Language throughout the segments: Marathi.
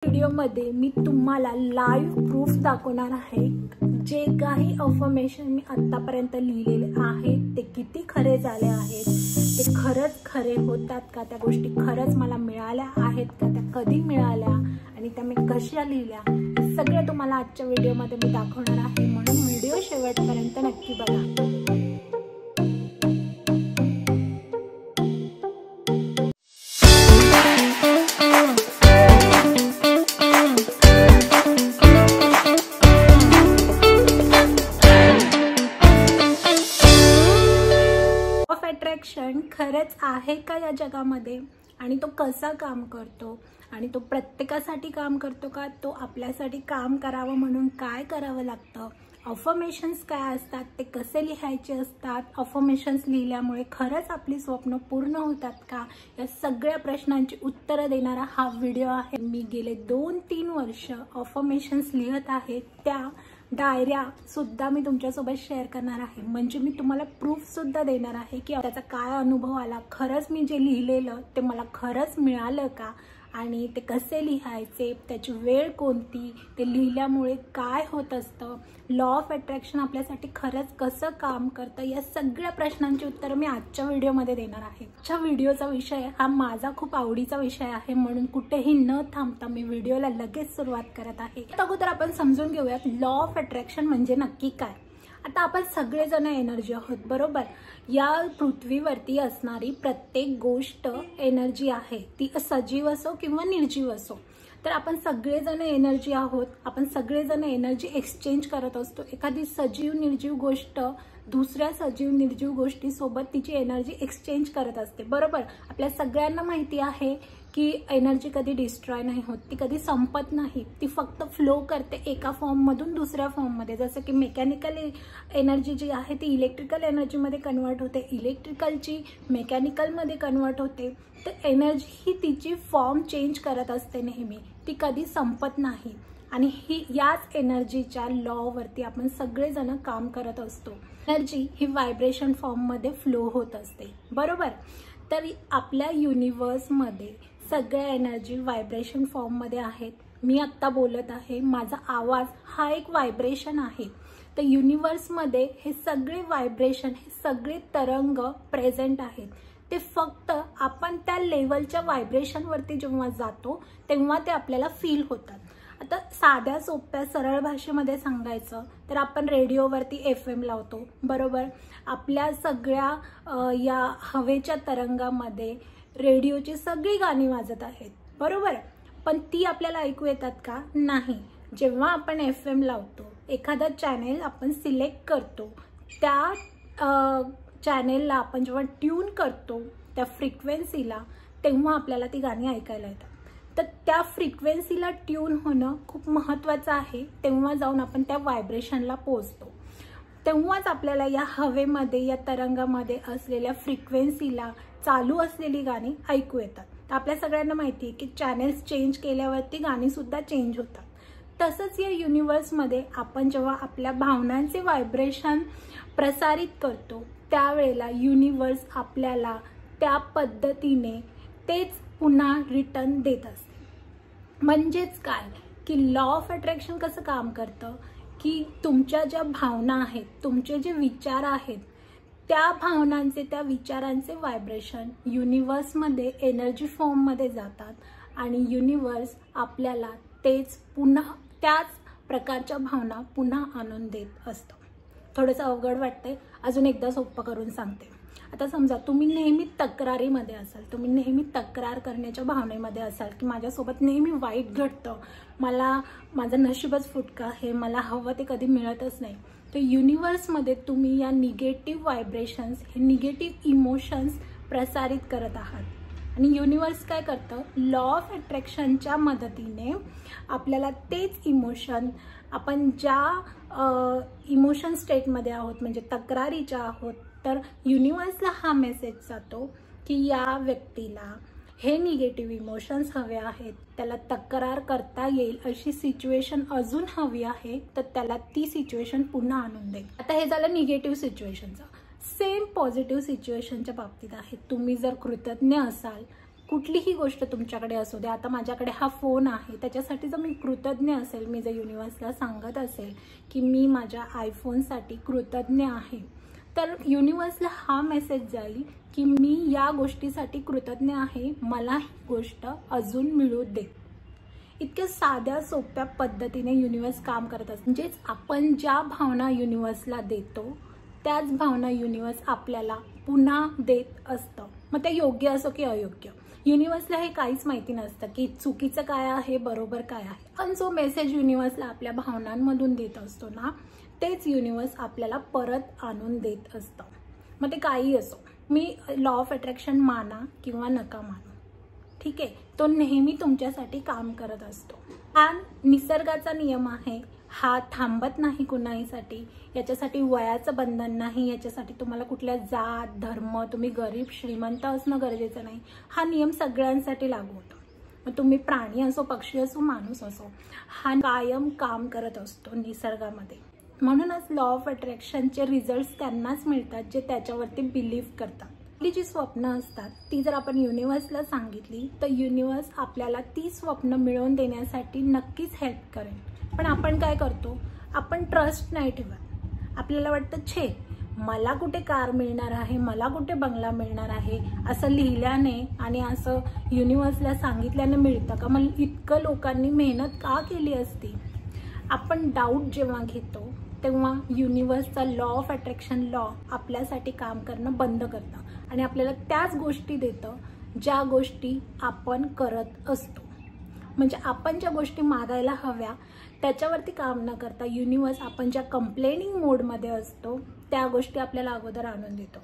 व्हिडिओमध्ये मी तुम्हाला लाईव्ह प्रूफ दाखवणार आहे। जे काही अफर्मेशन मी आतापर्यंत लिहिलेले आहेत ते किती खरे झाले आहेत, ते खरंच खरे होतात का, त्या गोष्टी खरंच मला मिळाल्या आहेत का, त्या कधी मिळाल्या आणि त्या मी कशा लिहिल्या, हे सगळं तुम्हाला आजच्या व्हिडिओमध्ये मी दाखवणार आहे। म्हणून व्हिडिओ शेवटपर्यंत नक्की बघा। अट्रॅक्शन खरंच आहे का या जगामध्ये आणि तो कसा काम करतो आणि तो प्रत्येकासाठी काम करतो का, तो आपल्यासाठी काम करावं म्हणून काय करावं लागतं, अफर्मेशन्स काय असतात, ते कसे लिहायचे असतात, अफर्मेशन्स लिहिल्यामुळे खरंच आपली स्वप्न पूर्ण होतात का, या सगळ्या प्रश्नांची उत्तरं देणारा हा व्हिडिओ आहे। मी गेले 2-3 वर्ष अफर्मेशन्स लिहत आहे, त्या डायऱ्या सुद्धा मी तुमच्यासोबत शेअर करणार आहे। म्हणजे मी तुम्हाला प्रूफ सुद्धा देणार आहे की त्याचा काय अनुभव आला, खरंच मी जे लिहिलेलं ते मला खरंच मिळालं का आणि ते कसे लिहायचे, त्याची वेळ कोणती, ते लिहिल्यामुळे काय होत असतं, लॉ ऑफ अट्रॅक्शन आपल्यासाठी खरंच कसं काम करतं, या सगळ्या प्रश्नांची उत्तरं मी आजच्या व्हिडिओमध्ये देणार आहे। आजच्या व्हिडिओचा विषय हा माझा खूप आवडीचा विषय आहे, म्हणून कुठेही न थांबता मी व्हिडिओला लगेच सुरुवात करत आहे। अगोदर आपण समजून घेऊयात लॉ ऑफ अट्रॅक्शन म्हणजे नक्की काय। आता आपण सगळेजण एनर्जी आहोत, बरोबर। या पृथ्वीवरती असणारी प्रत्येक गोष्ट एनर्जी आहे, ती सजीव असो किंवा निर्जीव असो। तर आपण सगळेजण एनर्जी आहोत, आपण सगळेजण एनर्जी एक्सचेंज करत असतो। एखादी सजीव निर्जीव गोष्ट दुसऱ्या सजीव निर्जीव गोष्टीसोबत तिची एनर्जी एक्सचेंज करत असते, बरोबर। आपल्या सगळ्यांना माहिती आहे की एनर्जी कधी डिस्ट्रॉय नाही होत, ती कधी संपत नाही, ती फक्त फ्लो करते एका फॉर्ममधून दुसऱ्या फॉर्ममध्ये। जसं की मेकॅनिकल एनर्जी जी आहे ती इलेक्ट्रिकल एनर्जीमध्ये कन्वर्ट होते, इलेक्ट्रिकलची मेकॅनिकलमध्ये कन्वर्ट होते। तर एनर्जी ही तिची फॉर्म चेंज करत असते नेहमी, ती कधी संपत नाही। आणि ही याच एनर्जीच्या लॉवरती आपण सगळेजण काम करत असतो। एनर्जी ही व्हायब्रेशन फॉर्ममध्ये फ्लो होत असते, बरोबर। तर आपल्या युनिवर्समध्ये सगळ्या एनर्जी व्हायब्रेशन फॉर्ममध्ये आहेत। मी आत्ता बोलत आहे, माझा आवाज हा एक व्हायब्रेशन आहे। तर युनिवर्समध्ये हे सगळे व्हायब्रेशन, हे सगळे तरंग प्रेझेंट आहेत। ते फक्त आपण त्या लेवलच्या व्हायब्रेशनवरती जेव्हा जातो तेव्हा ते आपल्याला फील होतात। आता साध्या सोप्या सरळ भाषेमध्ये सांगायचं तर आपण रेडिओवरती FM लावतो, बरोबर। आपल्या सगळ्या या हवेच्या तरंगामध्ये रेडिओची सगळी गाणी वाजत आहेत, बरोबर। पण ती आपल्याला ऐकू येतात का? नाही। जेव्हा आपण FM लावतो, एखादा चॅनेल आपण सिलेक्ट करतो, त्या चॅनेलला आपण जेव्हा ट्यून करतो त्या फ्रिक्वेन्सीला, तेव्हा आपल्याला ती गाणी ऐकायला येतात। तर त्या फ्रिक्वेन्सीला ट्यून होणं खूप महत्त्वाचं आहे, तेव्हा जाऊन आपण त्या व्हायब्रेशनला पोहोचतो। तेव्हाच आपल्याला या हवेमध्ये, या तरंगामध्ये असलेल्या फ्रिक्वेन्सीला चालू असलेली गाणी ऐकू येतात। तर आपल्या सगळ्यांना माहिती आहे की चॅनेल्स चेंज केल्यावरती गाणीसुद्धा चेंज होतात। तसंच या युनिवर्समध्ये आपण जेव्हा आपल्या भावनांचे व्हायब्रेशन प्रसारित करतो त्यावेळेला युनिवर्स आपल्याला त्या पद्धतीने तेच पुन्हा रिटर्न देत असते। म्हणजेच काय की लॉ ऑफ अट्रॅक्शन कसं काम करतं की तुमच्या ज्या भावना आहेत, तुमचे जे विचार आहेत, त्या भावनांचे, त्या विचारांचे व्हायब्रेशन युनिवर्समध्ये एनर्जी फॉर्ममध्ये जातात आणि युनिवर्स आपल्याला तेच पुन्हा त्याच प्रकारच्या भावना पुन्हा आणून देत असतं। थोडंसं अवघड वाटतंय, अजून एकदा सोपं करून सांगते। आता समजा तुम्ही नेहमी तक्रारीमध्ये असाल, तुम्ही नेहमी तक्रार करण्याच्या भावनेमध्ये असाल की माझ्यासोबत नेहमी वाईट घडतं, मला माझं नशीबच फुटकं आहे, मला हवं ते कधी मिळतच नाही। तर युनिवर्समध्ये तुम्ही या निगेटिव्ह व्हायब्रेशन्स, हे निगेटिव्ह इमोशन्स प्रसारित करत आहात आणि युनिवर्स काय करतं, लॉ ऑफ अट्रॅक्शनच्या मदतीने आपल्याला तेच इमोशन, आपण ज्या इमोशन स्टेटमध्ये आहोत म्हणजे तक्रारीच्या आहोत, तर युनिवर्सला हा मेसेज जातो की या व्यक्तीला हे निगेटिव्ह इमोशन्स हवे आहेत, त्याला तक्रार करता येईल अशी सिच्युएशन अजून हवी आहे, तर त्याला ती सिच्युएशन पुन्हा आणून दे। आता हे झालं निगेटिव्ह सिच्युएशनचं। सेम पॉझिटिव्ह सिच्युएशनच्या बाबतीत आहे। तुम्ही जर कृतज्ञ असाल, कुठलीही गोष्ट तुमच्याकडे असू दे, आता माझ्याकडे हा फोन आहे त्याच्यासाठी जर मी कृतज्ञ असेल, मी जर युनिवर्सला सांगत असेल की मी माझ्या आयफोनसाठी कृतज्ञ आहे, तर युनिवर्सला हा मेसेज जाईल की मी या गोष्टीसाठी कृतज्ञ आहे, मला ही गोष्ट अजून मिळू दे. इतक्या साध्या सोप्या पद्धतीने युनिवर्स काम करत असतं. म्हणजेच आपण ज्या भावना युनिवर्सला देतो त्याच भावना युनिवर्स आपल्याला पुन्हा देत असतं. मग ते योग्य असो की अयोग्य, युनिवर्सला हे काहीच माहिती नसतं की चुकीचं काय आहे, बरोबर काय आहे. पण जो मेसेज युनिवर्सला आपल्या भावनांमधून देत असतो ना, तेच युनिवर्स आपल्याला परत आणून देत असतं. मग ते काही असो. मी लॉ ऑफ अट्रॅक्शन माना किंवा नका मानू, ठीक आहे, तो नेहमी तुमच्यासाठी काम करत असतो. हा निसर्गाचा नियम आहे, हा थांबत नाही कुणाहीसाठी. याच्यासाठी वयाचं बंधन नाही, याच्यासाठी तुम्हाला कुठल्या जात धर्म, तुम्ही गरीब श्रीमंत असणं गरजेचं नाही. हा नियम सगळ्यांसाठी लागू होतो. मग तुम्ही प्राणी असो, पक्षी असो, माणूस असो, हा कायम काम करत असतो निसर्गामध्ये. म्हणूनच लॉ ऑफ अट्रॅक्शनचे रिझल्ट्स त्यांनाच मिळतात जे त्याच्यावरती बिलीव्ह करतात. आपली जी स्वप्न असतात ती जर आपण युनिवर्सला सांगितली तर युनिवर्स आपल्याला ती स्वप्न मिळवून देण्यासाठी नक्कीच हेल्प करेल. पण आपण काय करतो, आपण ट्रस्ट नाही ठेवत. आपल्याला वाटतं छे मला कुठे कार मिळणार आहे, मला कुठे बंगला मिळणार आहे, असं लिहिल्याने आणि असं युनिवर्सला सांगितल्याने मिळतं का, मग इतकं लोकांनी मेहनत का केली असती. आपण डाऊट जेव्हा घेतो तेव्हा युनिवर्सचा लॉ ऑफ अट्रॅक्शन लॉ आपल्यासाठी काम करणं बंद करतं आणि आपल्याला त्याच गोष्टी देतं ज्या गोष्टी आपण करत असतो. म्हणजे आपण ज्या गोष्टी मागायला हव्या त्याच्यावरती काम न करता युनिवर्स आपण ज्या कंप्लेनिंग मोडमध्ये असतो त्या गोष्टी आपल्याला अगोदर आणून देतो.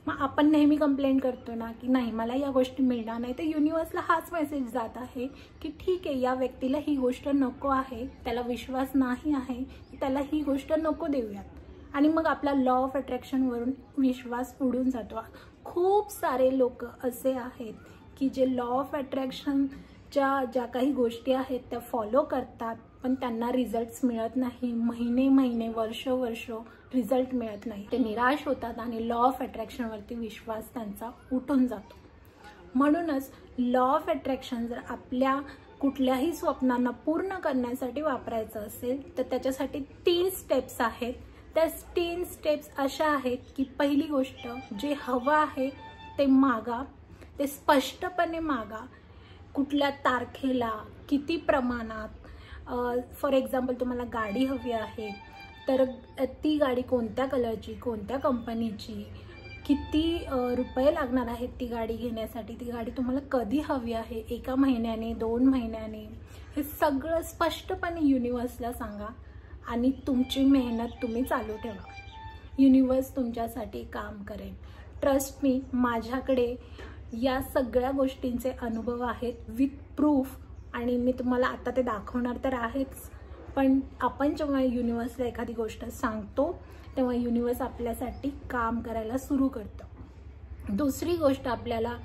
मग आपण नेहमी कंप्लेंट करतो ना की नाही मला या गोष्टी मिळणार नाही, तर युनिवर्सला हाच मेसेज जात आहे की ठीक आहे, या व्यक्तीला ही गोष्ट नको आहे, त्याला विश्वास नाही आहे, त्याला ही गोष्ट नको देऊयात. आणि मग आपला लॉ ऑफ अट्रॅक्शनवरून विश्वास उडून जातो. खूप सारे लोक असे आहेत की जे लॉ ऑफ अट्रॅक्शनच्या काही गोष्टी आहेत त्या फॉलो करतात, पण त्यांना रिझल्ट्स मिळत नाही. महिने महिने, वर्ष वर्ष रिझल्ट मिळत नाही. ते निराश होतात आणि लॉ ऑफ अट्रॅक्शनवरती विश्वास त्यांचा उठून जातो. म्हणूनच लॉ ऑफ अट्रॅक्शन जर आपल्या कुठल्याही स्वप्नांना पूर्ण करण्यासाठी वापरायचं असेल तर त्याच्यासाठी 3 स्टेप्स आहेत. त्या 3 स्टेप्स अशा आहेत की पहिली गोष्ट, जे हवं आहे ते मागा, ते स्पष्टपणे मागा. कुठल्या तारखेला, किती प्रमाणात. फॉर एक्झाम्पल तुम्हाला गाडी हवी आहे तर ती गाडी कोणत्या कलरची, कोणत्या कंपनीची, किती रुपये लागणार आहेत ती गाडी घेण्यासाठी, ती गाडी तुम्हाला कधी हवी आहे, 1 महिन्याने, 2 महिन्याने, हे सगळं स्पष्टपणे युनिवर्सला सांगा आणि तुमची मेहनत तुम्ही चालू ठेवा. युनिवर्स तुमच्यासाठी काम करेल. ट्रस्ट मी, माझ्याकडे या सगळ्या गोष्टींचे अनुभव आहेत विथ प्रूफ आणि मी तुम्हाला आता ते दाखवणार तर आहेच. पण आपण जेव्हा युनिवर्सला एखादी गोष्ट सांगतो तेव्हा युनिवर्स आपल्यासाठी काम करायला सुरू करतं. दुसरी गोष्ट आपल्याला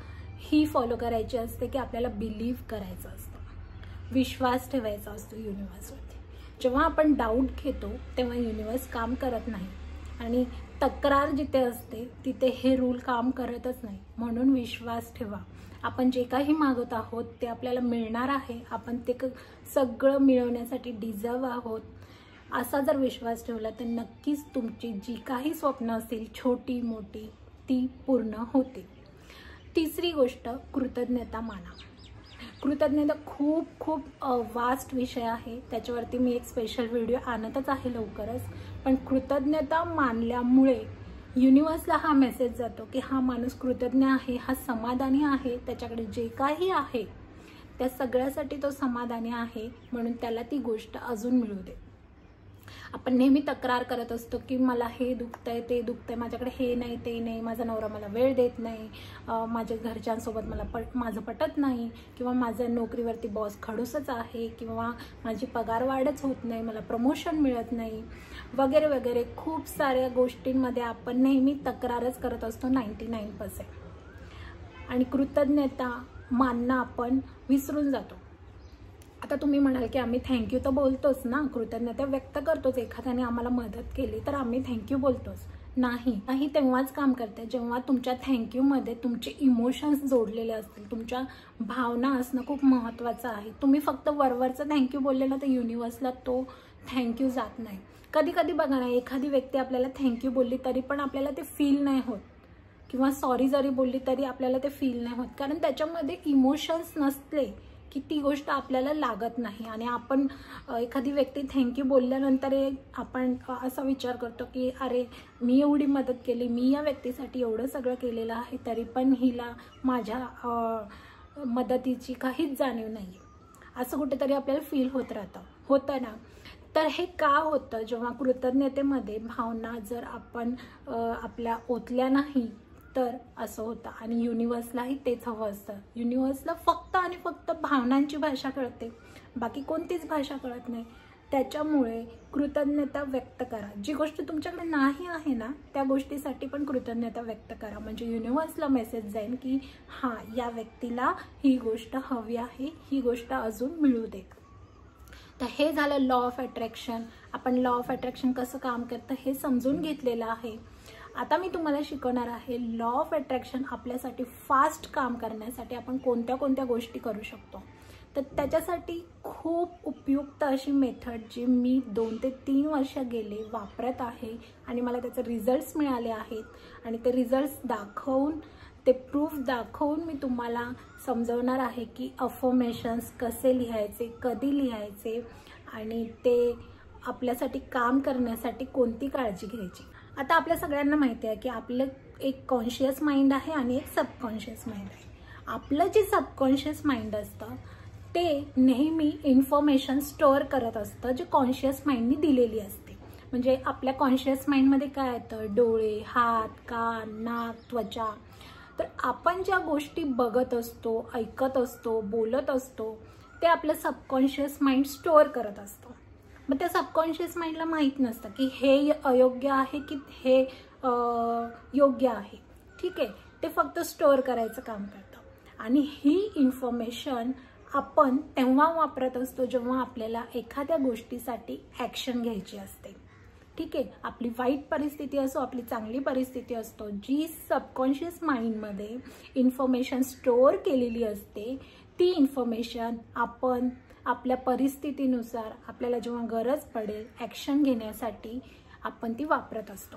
ही फॉलो करायची असते की आपल्याला बिलीव्ह करायचं असतं, विश्वास ठेवायचा असतो युनिवर्सवरती. जेव्हा आपण डाऊट घेतो तेव्हा युनिवर्स काम करत नाही आणि तक्रार जिथे असते तिथे हे रूल काम करतच नाही. म्हणून विश्वास ठेवा. आपण जे काही मागत आहोत ते आपल्याला मिळणार आहे, आपण ते सगळं मिळवण्यासाठी डिझर्व आहोत, असा जर विश्वास ठेवला तर नक्कीच तुमची जी काही स्वप्न असतील छोटी मोठी ती पूर्ण होतील. तिसरी गोष्ट, कृतज्ञता माना. कृतज्ञता खूप खूप वास्ट विषय आहे, त्याच्यावरती मी एक स्पेशल व्हिडिओ आणतच आहे लवकरच. पण कृतज्ञता मानल्यामुळे युनिवर्सला हा मेसेज जातो की हा माणूस कृतज्ञ आहे, हा समाधानी आहे, त्याच्याकडे जे काही आहे त्या सगळ्यासाठी तो समाधानी आहे, म्हणून त्याला ती गोष्ट अजून मिळू दे. आपण नेहमी तक्रार करत असतो की मला हे दुखतंय, ते दुखतंय, माझ्याकडे हे नाही, ते नाही, माझा नवरा मला वेळ देत नाही, माझ्या घरच्यांसोबत मला माझं पटत नाही, किंवा माझ्या नोकरीवरती बॉस खडूसच आहे, किंवा माझी पगार वाढच होत नाही, मला प्रमोशन मिळत नाही, वगैरे वगैरे. खूप साऱ्या गोष्टींमध्ये आपण नेहमी तक्रारच करत असतो 99%. आणि कृतज्ञता मानणं आपण विसरून जातो. आता तुम्ही म्हणाल की आम्ही थँक्यू तर बोलतोच ना, कृतज्ञता व्यक्त करतोच, एखाद्याने आम्हाला मदत केली तर आम्ही थँक्यू बोलतोच. नाही तेव्हाच काम करते जेव्हा तुमच्या थँक्यूमध्ये तुमचे इमोशन्स जोडलेले असतील, तुमच्या भावना असणं खूप महत्त्वाचं आहे. तुम्ही फक्त वरवरचं थँक्यू बोलले ना तर युनिवर्सला तो थँक्यू जात नाही. कधी कधी बघा ना, एखादी व्यक्ती आपल्याला थँक्यू बोलली तरी पण आपल्याला ते फील नाही होत, किंवा सॉरी जरी बोलली तरी आपल्याला ते फील नाही होत, कारण त्याच्यामध्ये इमोशन्स नसले की ती गोष्ट आपल्याला लागत नाही. आणि आपण एखादी व्यक्ती थँक्यू बोलल्यानंतर आपण असा विचार करतो की अरे मी एवढी मदत केली, मी या व्यक्तीसाठी एवढं सगळं केलेलं आहे, तरी पण हिला माझ्या मदतीची काहीच जाणीव नाही, असं कुठेतरी आपल्याला फील होतं ना. तर हे का होतं? जेव्हा कृतज्ञतेमध्ये भावना जर आपण आपल्या ओतल्या नाही तर असं होतं. आणि युनिवर्सलाही तेच हवं असतं. युनिवर्सला फक्त आणि फक्त भावनांची भाषा कळते, बाकी कोणतीच भाषा कळत नाही. त्याच्यामुळे कृतज्ञता व्यक्त करा. जी गोष्ट तुमच्याकडे नाही आहे ना त्या गोष्टीसाठी पण कृतज्ञता व्यक्त करा, म्हणजे युनिवर्सला मेसेज जाईल की हां, या व्यक्तीला ही गोष्ट हवी आहे, ही गोष्ट अजून मिळू दे. तर हे झालं लॉ ऑफ अट्रॅक्शन. आपण लॉ ऑफ अट्रॅक्शन कसं काम करतं हे समजून घेतलेलं आहे. आता मी तुम्हाला शिकवणार आहे लॉ ऑफ अट्रॅक्शन आपल्यासाठी फास्ट काम करण्यासाठी आपण कोणत्या कोणत्या गोष्टी करू शकतो. तर त्याच्यासाठी खूप उपयुक्त अशी मेथड जी मी 2 ते 3 वर्ष गेले वापरत आहे आणि मला त्याचे रिझल्ट्स मिळाले आहेत. आणि ते रिझल्ट्स दाखवून, ते प्रूफ दाखवून मी तुम्हाला समजवणार आहे की अफर्मेशन्स कसे लिहायचे, कधी लिहायचे आणि ते आपल्यासाठी काम करण्यासाठी कोणती काळजी घ्यायची. आता आपल्या सगळ्यांना माहिती आहे की आपलं एक कॉन्शियस माइंड आहे आणि एक सबकॉन्शियस माइंड आहे. आपलं जे सबकॉन्शियस माइंड असतं ते नेहमी इन्फॉर्मेशन स्टोअर करत असतं जे कॉन्शियस माइंडनी दिलेली असते. म्हणजे आपल्या कॉन्शियस माइंडमध्ये काय येतं? डोळे, हात, कान, नाक, त्वचा. तर आपण ज्या गोष्टी बघत असतो, ऐकत असतो, बोलत असतो ते आपलं सबकॉन्शियस माइंड स्टोअर करत असतं. मग त्या सबकॉन्शियस माइंडला माहीत नसतं की हे अयोग्य आहे की हे योग्य आहे. ठीक आहे, ते फक्त स्टोअर करायचं काम करतं. आणि ही इन्फॉर्मेशन आपण तेव्हा वापरत असतो जेव्हा आपल्याला एखाद्या गोष्टीसाठी ॲक्शन घ्यायची असते. ठीक आहे, आपली वाईट परिस्थिती असो, आपली चांगली परिस्थिती असतो, जी सबकॉन्शियस माइंडमध्ये इन्फॉर्मेशन स्टोअर केलेली असते ती इन्फॉर्मेशन आपण आपल्या परिस्थितीनुसार आपल्याला जेव्हा गरज पडेल ॲक्शन घेण्यासाठी आपण ती वापरत असतो.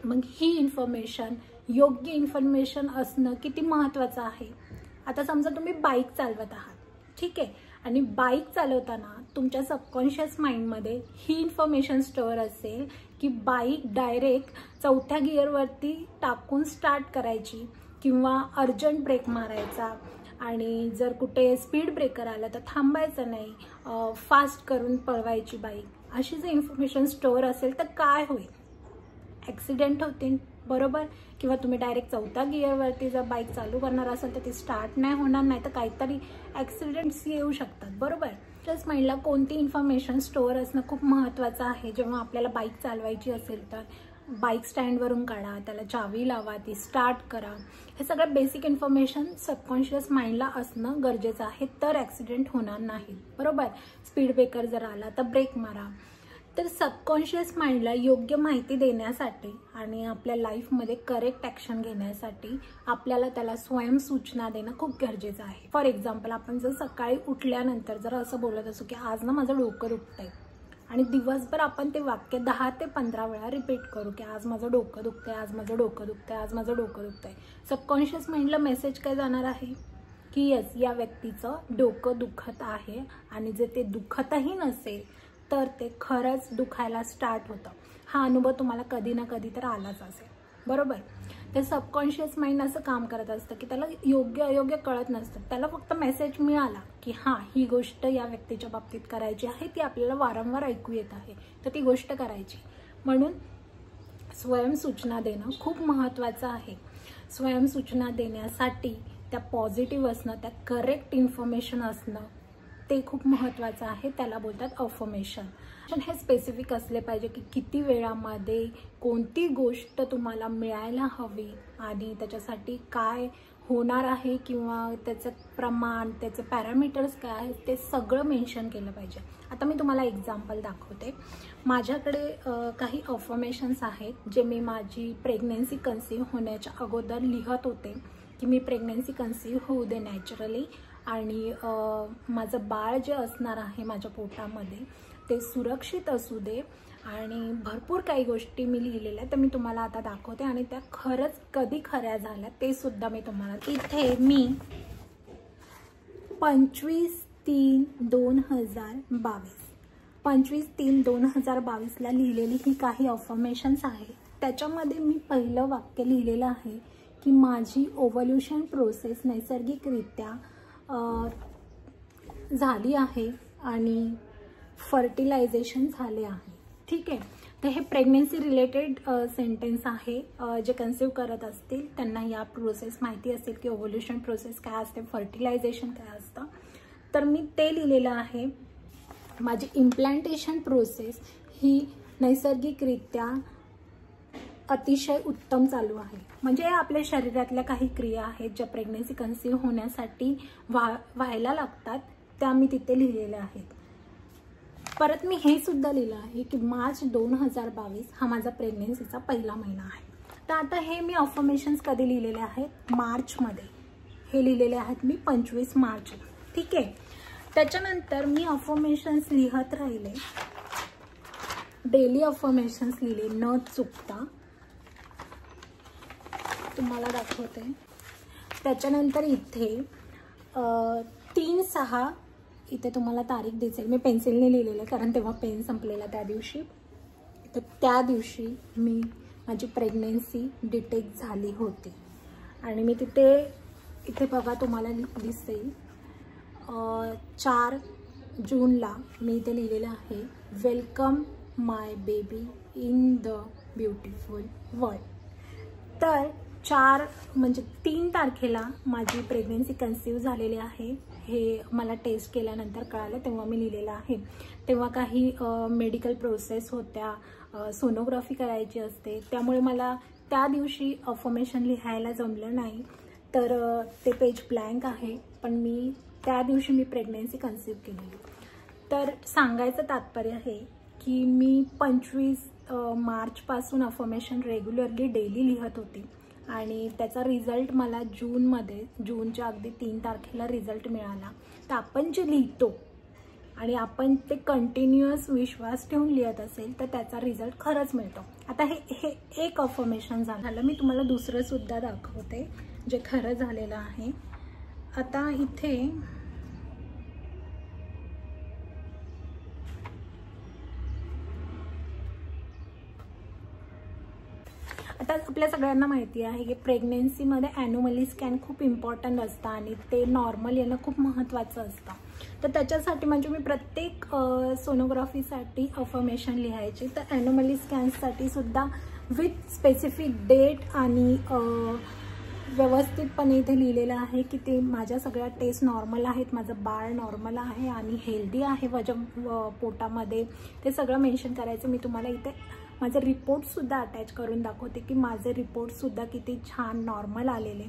मग ही इन्फॉर्मेशन, योग्य इन्फॉर्मेशन असणं किती महत्त्वाचं आहे. आता समजा तुम्ही बाईक चालवत आहात, ठीक आहे, आणि बाईक चालवताना तुमच्या सबकॉन्शियस माइंडमध्ये ही इन्फॉर्मेशन स्टोअर असेल की बाईक डायरेक्ट 4थ्या गिअरवरती टाकून स्टार्ट करायची किंवा अर्जंट ब्रेक मारायचा, आणि जर कुठे स्पीड ब्रेकर आला तर थांबायचं नाही, फास्ट करून पळवायची बाईक. अशी जर इन्फॉर्मेशन स्टोअर असेल तर काय होईल? ॲक्सिडेंट होतील, बरोबर? किंवा तुम्ही डायरेक्ट 4थ्या गिअरवरती जर बाईक चालू करणार असाल तर ती स्टार्ट नाही होणार, नाही तर काहीतरी ॲक्सिडेंट्स येऊ शकतात, बरोबर? प्लस माइंडला कोणती इन्फॉर्मेशन स्टोअर असणं खूप महत्त्वाचं आहे. जेव्हा आपल्याला बाईक चालवायची असेल तर बाईक स्टँडवरून काढा, त्याला चावी लावा, ती स्टार्ट करा. हे सगळं बेसिक इन्फॉर्मेशन सबकॉन्शियस माइंडला असणं गरजेचं आहे, तर ॲक्सिडेंट होणार नाही, बरोबर? स्पीड ब्रेकर जर आला तर ब्रेक मारा. तर सबकॉन्शियस माइंडला योग्य माहिती देण्यासाठी आणि आपल्या लाईफमध्ये करेक्ट ॲक्शन घेण्यासाठी आपल्याला त्याला स्वयंसूचना देणं खूप गरजेचं आहे. फॉर एक्झाम्पल, आपण जर सकाळी उठल्यानंतर जर असं बोलत असू की आज ना माझं डोकं दुखतंय, आणि दिवसभर आपण ते वाक्य 10 ते 15 वेळा रिपीट करू की आज माझं डोकं दुखतंय, आज माझं डोकं दुखतंय, आज माझं डोकं दुखतंय. सबकॉन्शियस माइंडला मेसेज काय जाणार आहे की येस, या व्यक्तीचं डोकं दुखत आहे. आणि जे ते दुखतही नसेल तर ते खरंच दुखायला स्टार्ट होतं. हा अनुभव तुम्हाला कधी ना कधी तर आलाच असेल, बरोबर? ते सबकॉन्शियस माइंड असं काम करत असतं की त्याला योग्य अयोग्य कळत नसतं. त्याला फक्त मेसेज मिळाला की हां, ही गोष्ट या व्यक्तीच्या बाबतीत करायची आहे, ती आपल्याला वारंवार ऐकू येत आहे, तर ती गोष्ट करायची. म्हणून स्वयंसूचना देणं खूप महत्त्वाचं आहे. स्वयंसूचना देण्यासाठी त्या पॉझिटिव्ह असणं, त्या करेक्ट इन्फॉर्मेशन असणं ते खूप महत्त्वाचं आहे. त्याला बोलतात अफर्मेशन. हे स्पेसिफिक असले पाहिजे की किती वेळामध्ये कोणती गोष्ट तुम्हाला मिळायला हवी आणि त्याच्यासाठी काय होणार आहे किंवा त्याचं प्रमाण, त्याचे पॅरामीटर्स काय आहेत ते सगळं मेन्शन केलं पाहिजे. आता मी तुम्हाला एक्झाम्पल दाखवते. माझ्याकडे काही अफर्मेशन्स आहेत जे मी माझी प्रेग्नन्सी कन्सीव्ह होण्याच्या अगोदर लिहत होते की मी प्रेग्नन्सी कन्सीव्ह होऊ दे नॅचरली, आणि माझं बाळ जे असणार आहे माझ्या पोटामध्ये ते सुरक्षित असू दे, आणि भरपूर काही गोष्टी मी लिहिलेल्या तर मी तुम्हाला आता दाखवते, आणि त्या खरंच कधी खऱ्या झाल्या ते सुद्धा मी तुम्हाला. इथे मी 25/3/2022 लिहिलेली ही काही अफर्मेशन्स आहे. त्याच्यामध्ये मी पहिलं वाक्य लिहिलेलं आहे की माझी ओव्हल्यूशन प्रोसेस नैसर्गिकरित्या झाली आहे आणि फर्टिलायझेशन झाले आहे. ठीक आहे, तर हे प्रेग्नन्सी रिलेटेड सेंटेन्स आहे. जे कन्सीव्ह करत असतील त्यांना या प्रोसेस माहिती असेल की ओव्हल्यूशन प्रोसेस काय असते, फर्टिलायझेशन काय असतं. तर मी ते लिहिलेलं आहे. माझी इम्प्लांटेशन प्रोसेस ही नैसर्गिकरित्या अतिशय उत्तम चालू आहे. म्हणजे आपल्या शरीरातल्या काही क्रिया आहेत ज्या प्रेग्नन्सी कन्सीव्ह होण्यासाठी व्हायला लागतात त्या मी तिथे लिहिलेल्या आहेत. परत मी हे सुद्धा लिहिलं आहे की मार्च 2022 हा माझा प्रेग्नन्सीचा पहिला महिना आहे. तर आता हे मी अफर्मेशन्स कधी लिहिलेले आहेत, मार्चमध्ये हे लिहिलेले आहेत मी 25 मार्च. ठीक आहे, त्याच्यानंतर मी अफर्मेशन्स लिहत राहिले, डेली अफर्मेशन्स लिहिले न चुकता, तुम्हाला दाखवते. त्याच्यानंतर इथे 3/6 इथे तुम्हाला तारीख दिसेल, मी पेन्सिलने लिहिलेलं कारण तेव्हा पेन संपलेला त्या दिवशी. तर त्या दिवशी मी माझी प्रेग्नन्सी डिटेक्ट झाली होती, आणि मी इथे बघा तुम्हाला दिसेल 4 जूनला मी इथे लिहिलेलं आहे, welcome my baby in the beautiful world. तर 3 तारखेला माझी प्रेग्नन्सी कन्सीव्ह झालेली आहे. हे मला टेस्ट केल्यानंतर कळालं, तेव्हा मी लिहिलेलं आहे. तेव्हा काही मेडिकल प्रोसेस होत्या, सोनोग्राफी करायची असते, त्यामुळे मला त्या दिवशी अफर्मेशन लिहायला जमलं नाही. तर ते पेज ब्लँक आहे, पण मी त्या दिवशी मी प्रेग्नन्सी कन्सीव्ह केलेली. तर सांगायचं तात्पर्य आहे की मी 25 मार्चपासून अफर्मेशन रेग्युलरली डेली लिहत होते, आणि त्याचा रिझल्ट मला जूनच्या अगदी 3 तारखेला रिझल्ट मिळाला. तर आपण जे लिहितो आणि आपण ते कंटिन्युअस विश्वास ठेवून लिहत असेल तर त्याचा रिझल्ट खरंच मिळतो. आता हे एक अफर्मेशन झालं. मी तुम्हाला दुसरं सुद्धा दाखवते जे खरं झालेलं आहे. आता इथे आता आपल्या सगळ्यांना माहिती आहे की प्रेग्नन्सीमध्ये ॲन्युमली स्कॅन खूप इम्पॉर्टंट असतं आणि ते नॉर्मल येणं खूप महत्त्वाचं असतं. तर त्याच्यासाठी म्हणजे मी प्रत्येक सोनोग्राफीसाठी अफर्मेशन लिहायची. तर ॲन्युमली स्कॅन्ससाठी सुद्धा विथ स्पेसिफिक डेट आणि व्यवस्थितपणे इथे लिहिलेलं आहे की ते माझ्या सगळ्या टेस्ट नॉर्मल आहेत, माझं बाळ नॉर्मल आहे आणि हेल्दी आहे वजन पोटामध्ये, ते सगळं मेन्शन करायचं. मी तुम्हाला इथे माझे रिपोर्टसुद्धा अटॅच करून दाखवते की माझे रिपोर्टसुद्धा किती छान नॉर्मल आलेले.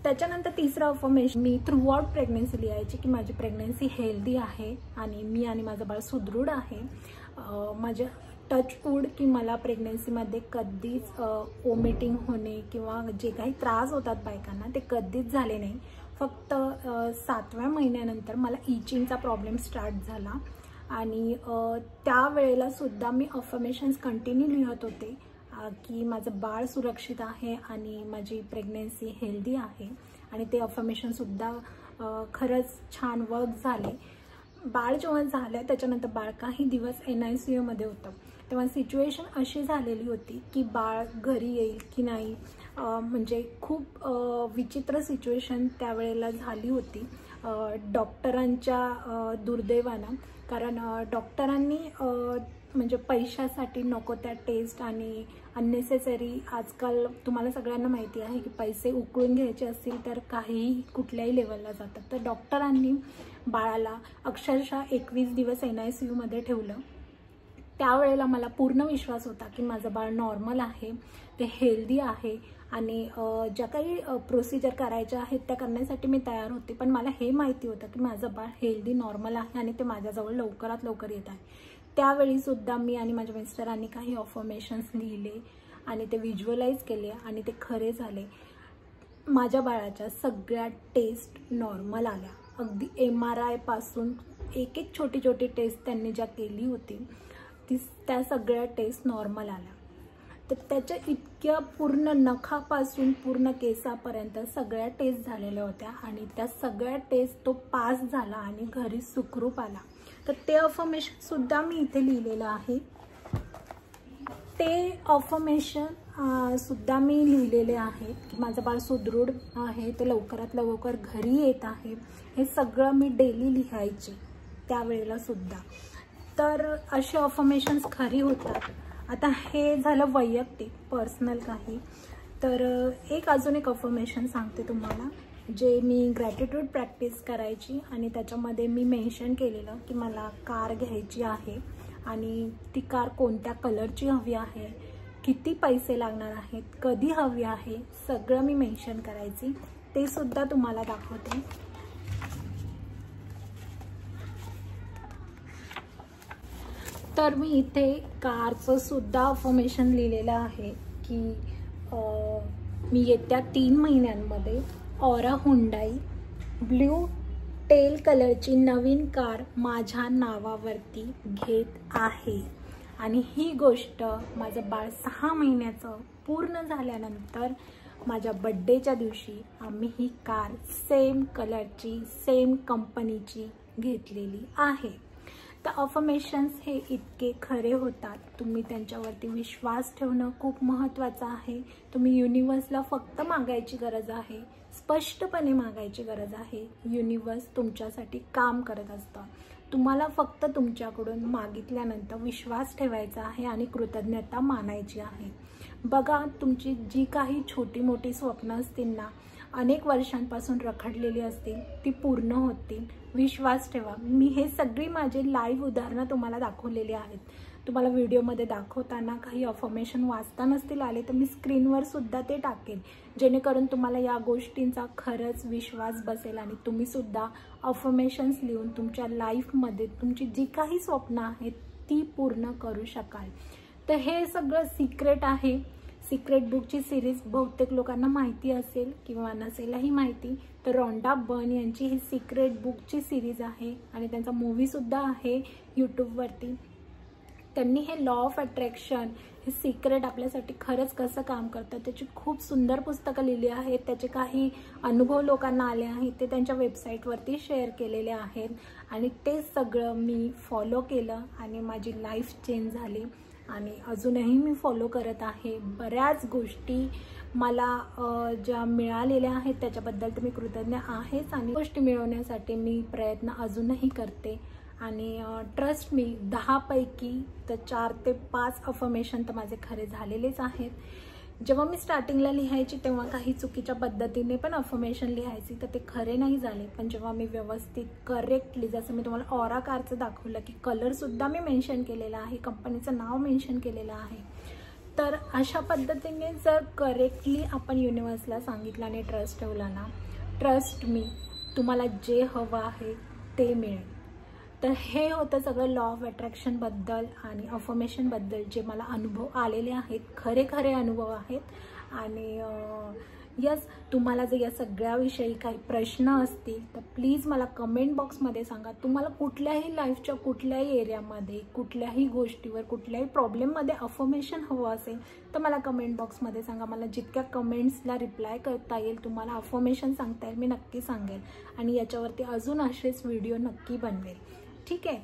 त्याच्यानंतर तिसरं affirmation me through out pregnancy लिहायची की माझी प्रेग्नन्सी हेल्दी आहे आणि मी आणि माझं बाळ सुदृढ आहे. माझं टचवूड की मला प्रेग्नन्सीमध्ये कधीच वॉमिटिंग होणे किंवा जे काही त्रास होतात बायकांना ते कधीच झाले नाही. फक्त 7व्या महिन्यानंतर मला इचिंगचा प्रॉब्लेम स्टार्ट झाला, आणि त्यावेळेला सुद्धा मी अफर्मेशन्स कंटिन्यू लिहत होते की माझं बाळ सुरक्षित आहे आणि माझी प्रेग्नन्सी हेल्दी आहे, आणि ते अफर्मेशनसुद्धा खरंच छान वर्क झाले. बाळ जेव्हा झालं त्याच्यानंतर बाळ काही दिवस NICUमध्ये होतं, तेव्हा सिच्युएशन अशी झालेली होती की बाळ घरी येईल की नाही, म्हणजे खूप विचित्र सिच्युएशन त्यावेळेला झाली होती डॉक्टरांच्या दुर्दैवानं. कारण डॉक्टरांनी म्हणजे पैशासाठी नको त्या टेस्ट आणि अननेसेसरी, आजकाल तुम्हाला सगळ्यांना माहिती आहे की पैसे उकळून घ्यायचे असतील तर काहीही कुठल्याही लेवलला जातात. तर डॉक्टरांनी बाळाला अक्षरशः 21 दिवस NICUमध्ये ठेवलं. त्यावेळेला मला पूर्ण विश्वास होता की माझं बाळ नॉर्मल आहे, ते हेल्दी आहे आणि ज्या काही प्रोसिजर करायच्या आहेत त्या करण्यासाठी मी तयार होते. पण मला हे माहिती होतं की माझं बाळ हेल्दी नॉर्मल आहे आणि ते माझ्याजवळ लवकरात लवकर येत आहे. त्यावेळीसुद्धा मी आणि माझ्या मिस्टरांनी काही अफर्मेशन्स लिहिले आणि ते व्हिज्युअलाइज केले आणि ते खरे झाले. माझ्या बाळाच्या सगळ्या टेस्ट नॉर्मल आल्या. अगदी MRI पासून एक एक छोटी छोटी टेस्ट त्यांनी ज्या केली होती त्या सगळ्या टेस्ट नॉर्मल आल्या. तर त्याच्या इतक्या पूर्ण नखापासून पूर्ण केसापर्यंत सगळ्या टेस्ट झालेल्या होत्या आणि त्या सगळ्या टेस्ट तो पास झाला आणि घरी सुखरूप आला. तर ते अफर्मेशनसुद्धा मी इथे लिहिलेलं आहे. ते अफर्मेशन सुद्धा मी लिहिलेले आहेत की माझं बाळ सुदृढ आहे, ते लवकरात लवकर घरी येत आहे. हे सगळं मी डेली लिहायचे त्यावेळेला सुद्धा. तर असे अफर्मेशन्स खरी होतात. आता हे झालं वैयक्तिक पर्सनल काही. तर अजून एक अफर्मेशन सांगते तुम्हाला, जे मी ग्रॅटिट्यूड प्रॅक्टिस करायची आणि त्याच्यामध्ये मी मेन्शन केलेलं की मला कार घ्यायची आहे आणि ती कार कोणत्या कलरची हवी आहे, किती पैसे लागणार आहेत, कधी हवी आहे, सगळं मी मेन्शन करायची. ते सुद्धा तुम्हाला दाखवते. तर मी इथे कारचं सुद्धा अफर्मेशन लिहिलेलं आहे की मी येत्या 3 महिन्यांमध्ये ऑरा हुंडाई ब्ल्यू टेल कलरची नवीन कार माझ्या नावावरती घेत आहे. आणि ही गोष्ट माझं बाळ 6 महिन्याचं पूर्ण झाल्यानंतर माझ्या बड्डेच्या दिवशी आम्ही ही कार सेम कलरची सेम कंपनीची घेतलेली आहे. तर अफर्मेशन्स हे इतके खरे होतात. तुम्ही त्यांच्यावरती विश्वास ठेवणं खूप महत्त्वाचं आहे. तुम्ही युनिवर्सला फक्त मागायची गरज आहे, स्पष्टपणे मागायची गरज आहे. युनिवर्स तुमच्यासाठी काम करत असतं. तुम्हाला फक्त तुमच्याकडून मागितल्यानंतर विश्वास ठेवायचा आहे आणि कृतज्ञता मानायची आहे. बघा, तुमची जी काही छोटी मोठी स्वप्न असतील ना, अनेक वर्षांपासून रखडलेली असतील, ती पूर्ण होतील. विश्वास ठेवा. मी हे सगळी माझे लाईव्ह उदाहरणं तुम्हाला दाखवलेली आहेत. तुम्हाला व्हिडिओमध्ये दाखवताना काही अफर्मेशन वाचता नसतील आले तर मी स्क्रीनवर सुद्धा ते टाकेन, जेणेकरून तुम्हाला या गोष्टींचा खरंच विश्वास बसेल आणि तुम्ही सुद्धा अफर्मेशन्स लिहून तुमच्या लाईफमध्ये तुमची जी काही स्वप्न आहेत ती पूर्ण करू शकाल. तर हे सगळं सिक्रेट आहे. सिक्रेट बुकची सिरीज बहुतेक लोकांना माहिती असेल किंवा नसेलही माहिती. तर रॉन्डा बर्न यांची ही सिक्रेट बुकची सिरीज आहे आणि त्यांचा मूवीसुद्धा आहे यूट्यूबवरती. त्यांनी हे लॉ ऑफ अट्रॅक्शन हे सिक्रेट आपल्यासाठी खरंच कसं काम करतं त्याची खूप सुंदर पुस्तकं लिहिली आहेत. त्याचे काही अनुभव लोकांना आले आहेत, ते त्यांच्या वेबसाईटवरती शेअर केलेले आहेत आणि ते सगळं मी फॉलो केलं आणि माझी लाईफ चेंज झाली आणि अजूनही मी फॉलो करत आहे. बऱ्याच गोष्टी मला ज्या मिळालेल्या आहेत त्याच्याबद्दल तर मी कृतज्ञ आहेच आणि गोष्टी मिळवण्यासाठी मी प्रयत्न अजूनही करते. आणि ट्रस्ट मी 10 पैकी तर 4 ते 5 अफर्मेशन तर माझे खरे झालेलेच आहेत. जेव्हा मी स्टार्टिंगला लिहायची तेव्हा काही चुकीच्या पद्धतीने पण अफर्मेशन लिहायची तर ते खरे नाही झाले. पण जेव्हा मी व्यवस्थित करेक्टली, जसं मी तुम्हाला ऑरा कारचं दाखवलं की कलरसुद्धा मी मेन्शन केलेला आहे, कंपनीचं नाव मेन्शन केलेलं आहे. तर अशा पद्धतीने जर करेक्टली आपण युनिवर्सला सांगितलं आणि ट्रस्ट ठेवला ना, ट्रस्ट मी, तुम्हाला जे हवं आहे ते मिळेल. तर हे होतं सगळं लॉ ऑफ अट्रॅक्शनबद्दल आणि अफर्मेशनबद्दल जे मला अनुभव आलेले आहेत, खरे खरे अनुभव आहेत. आणि यस, तुम्हाला जर या सगळ्याविषयी काही प्रश्न असतील तर प्लीज मला कमेंट बॉक्समध्ये सांगा. तुम्हाला कुठल्याही लाईफच्या कुठल्याही एरियामध्ये, कुठल्याही गोष्टीवर, कुठल्याही प्रॉब्लेममध्ये अफर्मेशन हवं असेल तर मला कमेंट बॉक्समध्ये सांगा. मला जितक्या कमेंट्सला रिप्लाय करता येईल, तुम्हाला अफर्मेशन सांगता येईल, मी नक्की सांगेल आणि याच्यावरती अजून असेच व्हिडिओ नक्की बनवेल. ठीक आहे.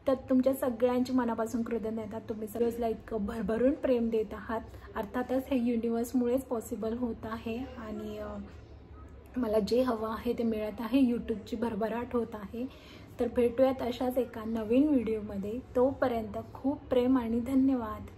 तर तुमच्या सगळ्यांची मनापासून कृतज्ञता. तुम्ही सगळ्यांना इतकं भरभरून प्रेम देत आहात. अर्थातच हे युनिवर्समुळेच पॉसिबल होत आहे आणि मला जे हवं आहे ते मिळत आहे. यूट्यूबची भरभराट होत आहे. तर भेटूयात अशाच एका नवीन व्हिडिओमध्ये. तोपर्यंत खूप प्रेम आणि धन्यवाद.